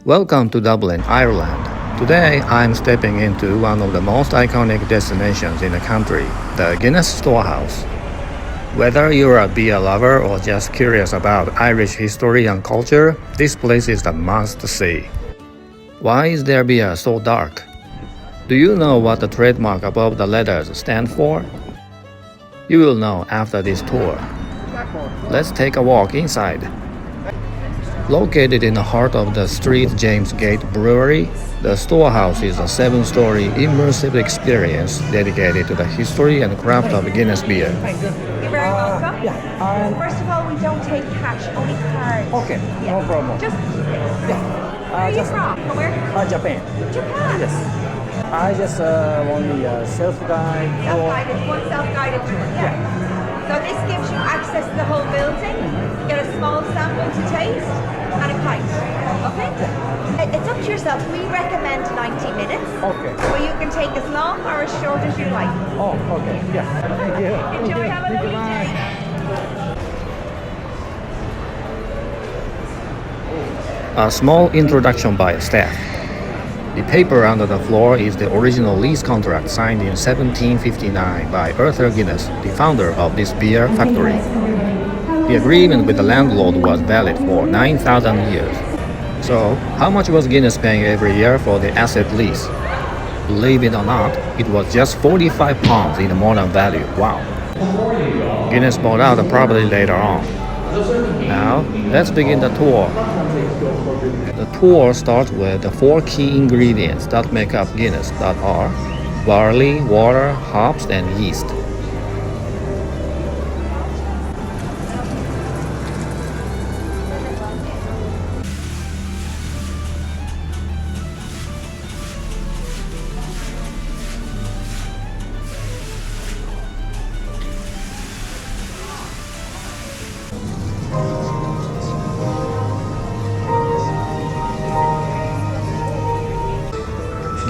Welcome to Dublin, Ireland. Today I'm stepping into one of the most iconic destinations in the country, the Guinness Storehouse. Whether you're a beer lover or just curious about Irish history and culture, this place is a must-see. Why is their beer so dark? Do you know what the trademark above the letters stand for? You will know after this tour. Let's take a walk inside. Located in the heart of the St. James Gate Brewery, the Storehouse is a 7-story immersive experience dedicated to the history and craft of Guinness beer. You're very welcome. First of all, we don't take cash, only cards. Okay, no problem. Just Yeah. where are you from? From where? Japan. Japan. Yes. I just only self-guide. Self-guided, one self-guided tour. Yeah. So this gives you access to the whole building. You get a small sample to taste and a pint. Okay? It's up to yourself. We recommend 90 minutes. Okay. But you can take as long or as short as you like. Oh, okay. Yeah. Thank you. Enjoy. Have a lovely day. A small introduction by staff. The paper under the floor is the original lease contract signed in 1759 by Arthur Guinness, the founder of this beer factory. The agreement with the landlord was valid for 9,000 years. So, how much was Guinness paying every year for the asset lease? Believe it or not, it was just £45 in the modern value. Wow. Guinness bought out the property later on. Now, let's begin the tour. The tour starts with the 4 key ingredients that make up Guinness, that are barley, water, hops, and yeast.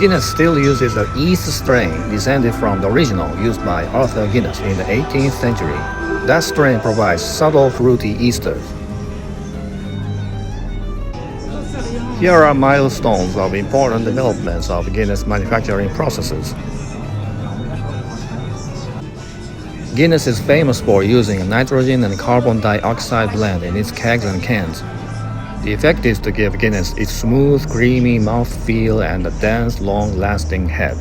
Guinness still uses the yeast strain descended from the original used by Arthur Guinness in the 18th century. That strain provides subtle fruity esters. Here are milestones of important developments of Guinness manufacturing processes. Guinness is famous for using a nitrogen and carbon dioxide blend in its kegs and cans. The effect is to give Guinness its smooth, creamy mouthfeel and a dense, long-lasting head.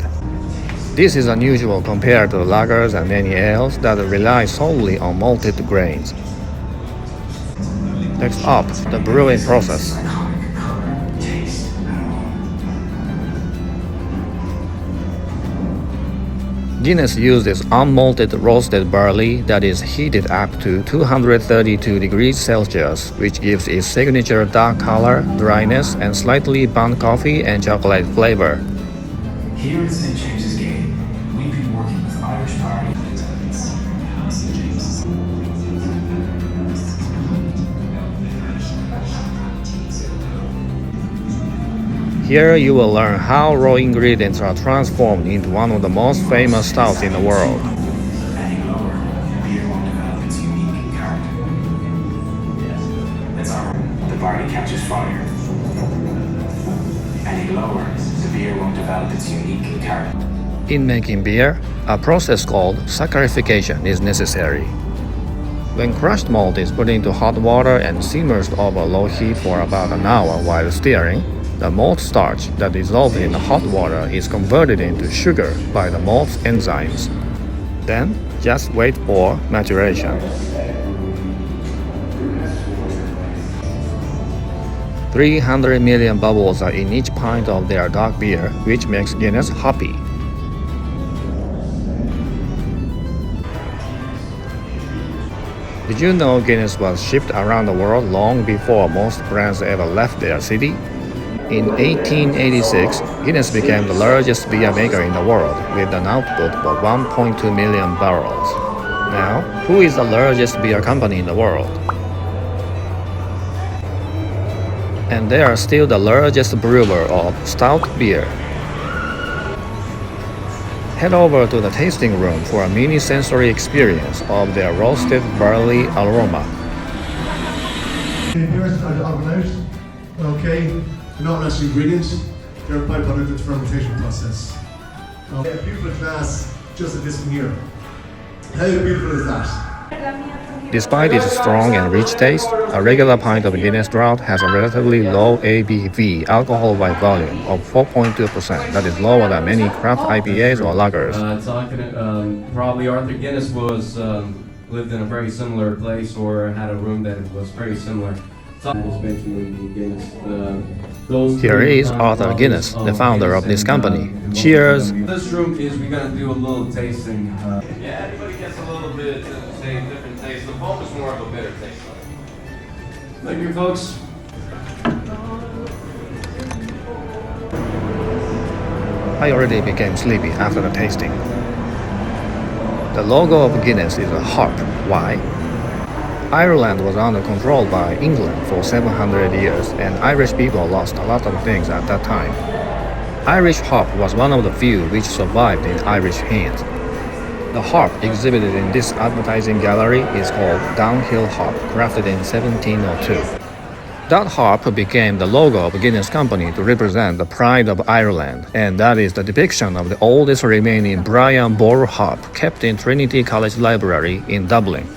This is unusual compared to lagers and many ales that rely solely on malted grains. Next up, the brewing process. Guinness uses unmalted roasted barley that is heated up to 232 degrees Celsius, which gives its signature dark color, dryness, and slightly burnt coffee and chocolate flavor. Here at St. James's Gate, we've been working with Irish Barley Here you will learn how raw ingredients are transformed into one of the most famous stouts in the world. Adding lower, the beer won't develop its unique character. That's aroma. The barley catches fire. Adding lower, the beer won't develop its unique character. In making beer, a process called saccharification is necessary. When crushed malt is put into hot water and simmers over low heat for about an hour while stirring, the malt starch that dissolves in the hot water is converted into sugar by the malt's enzymes. Then, just wait for maturation. 300 million bubbles are in each pint of their dark beer, which makes Guinness hoppy. Did you know Guinness was shipped around the world long before most brands ever left their city? In 1886, Guinness became the largest beer maker in the world with an output of 1.2 million barrels. Now, who is the largest beer company in the world? And they are still the largest brewer of stout beer. Head over to the tasting room for a mini sensory experience of their roasted barley aroma. Okay, they're not natural ingredients, they're a byproduct of the fermentation process. Okay, a beautiful glass, just like this one here. How beautiful is that? Despite its strong and rich taste, a regular pint of Guinness Draught has a relatively low ABV alcohol by volume of 4.2%. That is lower than many craft IPAs or lagers. Probably Arthur Guinness was lived in a very similar place or had a room that was very similar. Here is Arthur Guinness, the founder of this company. Cheers! This room is we're gonna do a little tasting. Yeah, everybody gets a little bit say different taste. The foam is more of a bitter taste. Thank you, folks. I already became sleepy after the tasting. The logo of Guinness is a harp. Why? Ireland was under control by England for 700 years, and Irish people lost a lot of things at that time. Irish harp was one of the few which survived in Irish hands. The harp exhibited in this advertising gallery is called Downhill Harp, crafted in 1702. That harp became the logo of Guinness Company to represent the pride of Ireland, and that is the depiction of the oldest remaining Brian Boru harp kept in Trinity College Library in Dublin.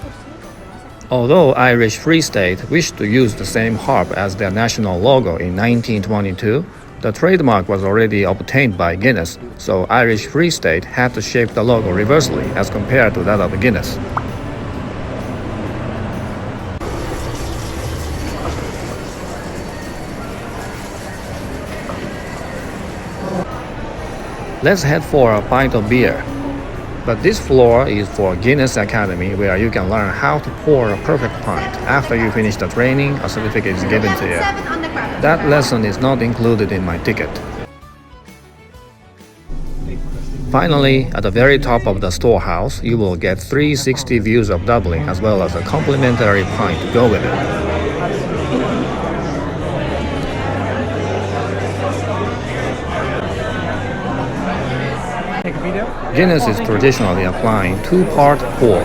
Although Irish Free State wished to use the same harp as their national logo in 1922, the trademark was already obtained by Guinness, so Irish Free State had to shape the logo reversely as compared to that of Guinness. Let's head for a pint of beer. But this floor is for Guinness Academy, where you can learn how to pour a perfect pint. After you finish the training, a certificate is given to you. That lesson is not included in my ticket. Finally, at the very top of the storehouse, you will get 360 views of Dublin as well as a complimentary pint to go with it. Guinness is traditionally applying two-part pour.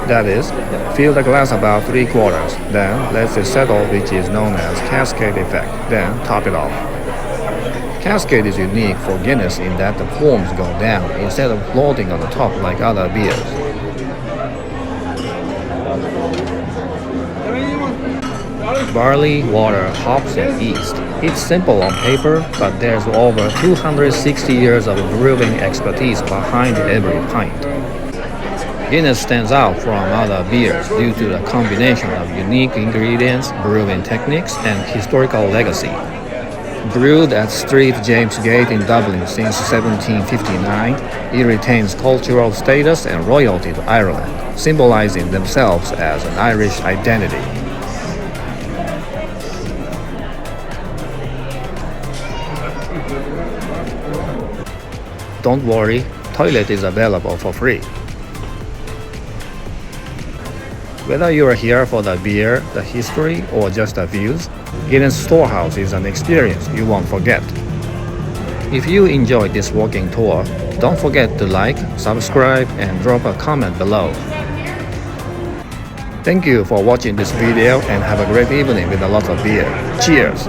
That is, fill the glass about 3/4, then let it settle, which is known as cascade effect, then top it off. Cascade is unique for Guinness in that the foams go down instead of floating on the top like other beers. Barley, water, hops, and yeast. It's simple on paper, but there's over 260 years of brewing expertise behind every pint. Guinness stands out from other beers due to the combination of unique ingredients, brewing techniques, and historical legacy. Brewed at Street James Gate in Dublin since 1759, it retains cultural status and royalty to Ireland, symbolizing themselves as an Irish identity. Don't worry, toilet is available for free. Whether you are here for the beer, the history, or just the views, Guinness Storehouse is an experience you won't forget. If you enjoyed this walking tour, don't forget to like, subscribe, and drop a comment below. Thank you for watching this video and have a great evening with a lot of beer. Cheers!